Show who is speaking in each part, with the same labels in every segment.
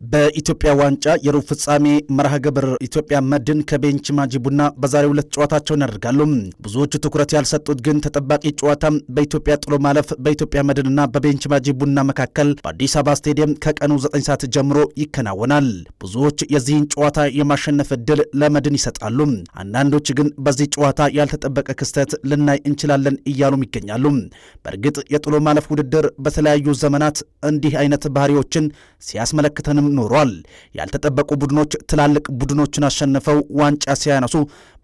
Speaker 1: በኢትዮጵያ ዋንጫ የሩብ ፍጻሜ መርሃ ግብር ኢትዮጵያ መድን ከቤንች ማጂ ቡና በዛሬው ዕለት ጨዋታቸውን ያደርጋሉ። ብዙዎቹ ትኩረት ያልሰጡት ግን ተጠባቂ ጨዋታ በኢትዮጵያ ጥሎ ማለፍ በኢትዮጵያ መድንና በቤንች ማጂ ቡና መካከል በአዲስ አበባ ስቴዲየም ከቀኑ 9 ሰዓት ጀምሮ ይከናወናል። ብዙዎች የዚህን ጨዋታ የማሸነፍ ዕድል ለመድን ይሰጣሉ። አንዳንዶች ግን በዚህ ጨዋታ ያልተጠበቀ ክስተት ልናይ እንችላለን እያሉም ይገኛሉ። በእርግጥ የጥሎ ማለፍ ውድድር በተለያዩ ዘመናት እንዲህ አይነት ባህሪዎችን ሲያስመለክተንም ኖሯል። ያልተጠበቁ ቡድኖች ትላልቅ ቡድኖችን አሸንፈው ዋንጫ ሲያነሱ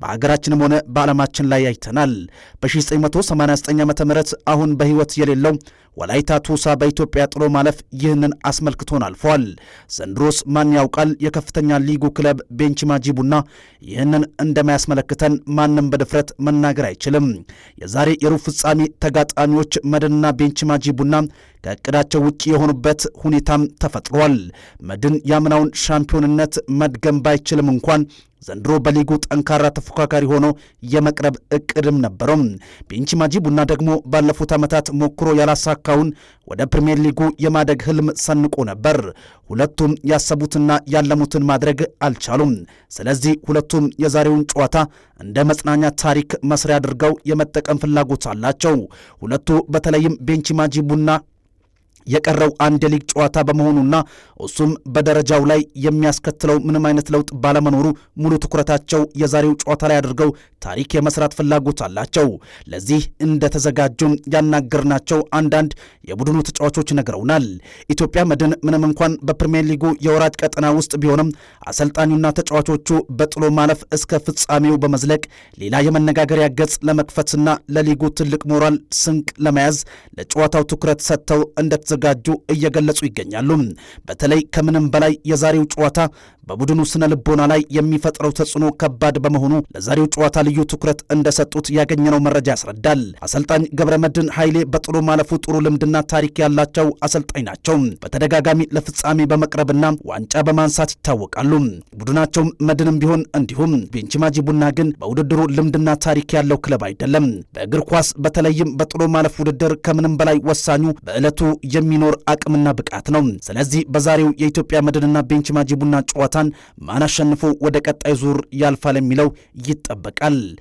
Speaker 1: በሀገራችንም ሆነ በዓለማችን ላይ አይተናል። በ1989 ዓ.ም አሁን በሕይወት የሌለው ወላይታ ቱሳ በኢትዮጵያ ጥሎ ማለፍ ይህንን አስመልክቶን አልፏል። ዘንድሮስ ማን ያውቃል? የከፍተኛ ሊጉ ክለብ ቤንች ማጂ ቡና ይህንን እንደማያስመለክተን ማንም በድፍረት መናገር አይችልም። የዛሬ የሩብ ፍጻሜ ተጋጣሚዎች መድንና ቤንች ማጂ ቡና ከእቅዳቸው ውጭ የሆኑበት ሁኔታም ተፈጥሯል። መድን ያምናውን ሻምፒዮንነት መድገም ባይችልም እንኳን ዘንድሮ በሊጉ ጠንካራ ተፎካካሪ ሆኖ የመቅረብ እቅድም ነበረው። ቤንች ማጂ ቡና ደግሞ ባለፉት ዓመታት ሞክሮ ያላሳካውን ወደ ፕሪሚየር ሊጉ የማደግ ህልም ሰንቆ ነበር። ሁለቱም ያሰቡትና ያለሙትን ማድረግ አልቻሉም። ስለዚህ ሁለቱም የዛሬውን ጨዋታ እንደ መጽናኛ ታሪክ መስሪያ አድርገው የመጠቀም ፍላጎት አላቸው። ሁለቱ በተለይም ቤንች ማጂ ቡና የቀረው አንድ ሊግ ጨዋታ በመሆኑና እሱም በደረጃው ላይ የሚያስከትለው ምንም አይነት ለውጥ ባለመኖሩ ሙሉ ትኩረታቸው የዛሬው ጨዋታ ላይ አድርገው ታሪክ የመስራት ፍላጎት አላቸው። ለዚህ እንደተዘጋጁ ያናገርናቸው አንዳንድ የቡድኑ ተጫዋቾች ነግረውናል። ኢትዮጵያ መድን ምንም እንኳን በፕሪሚየር ሊጉ የወራጅ ቀጠና ውስጥ ቢሆንም አሰልጣኙና ተጫዋቾቹ በጥሎ ማለፍ እስከ ፍጻሜው በመዝለቅ ሌላ የመነጋገሪያ ገጽ ለመክፈትና ለሊጉ ትልቅ ሞራል ስንቅ ለመያዝ ለጨዋታው ትኩረት ሰጥተው እንደተዘጋጁ እየገለጹ ይገኛሉ። በተለይ ከምንም በላይ የዛሬው ጨዋታ በቡድኑ ስነ ልቦና ላይ የሚፈጥረው ተጽዕኖ ከባድ በመሆኑ ለዛሬው ጨዋታ ልዩ ትኩረት እንደሰጡት ያገኘነው መረጃ ያስረዳል። አሰልጣኝ ገብረመድህን ኃይሌ በጥሎ ማለፉ ጥሩ ልምድና ታሪክ ያላቸው አሰልጣኝ ናቸው። በተደጋጋሚ ለፍጻሜ በመቅረብና ዋንጫ በማንሳት ይታወቃሉ። ቡድናቸው መድንም ቢሆን እንዲሁም ቤንች ማጂ ቡና ግን በውድድሩ ልምድና ታሪክ ያለው ክለብ አይደለም። በእግር ኳስ በተለይም በጥሎ ማለፍ ውድድር ከምንም በላይ ወሳኙ በዕለቱ የሚኖር አቅምና ብቃት ነው። ስለዚህ በዛሬው የኢትዮጵያ መድንና ቤንች ማጂ ቡና ጨዋታን ማን አሸንፎ ወደ ቀጣይ ዙር ያልፋል የሚለው ይጠበቃል።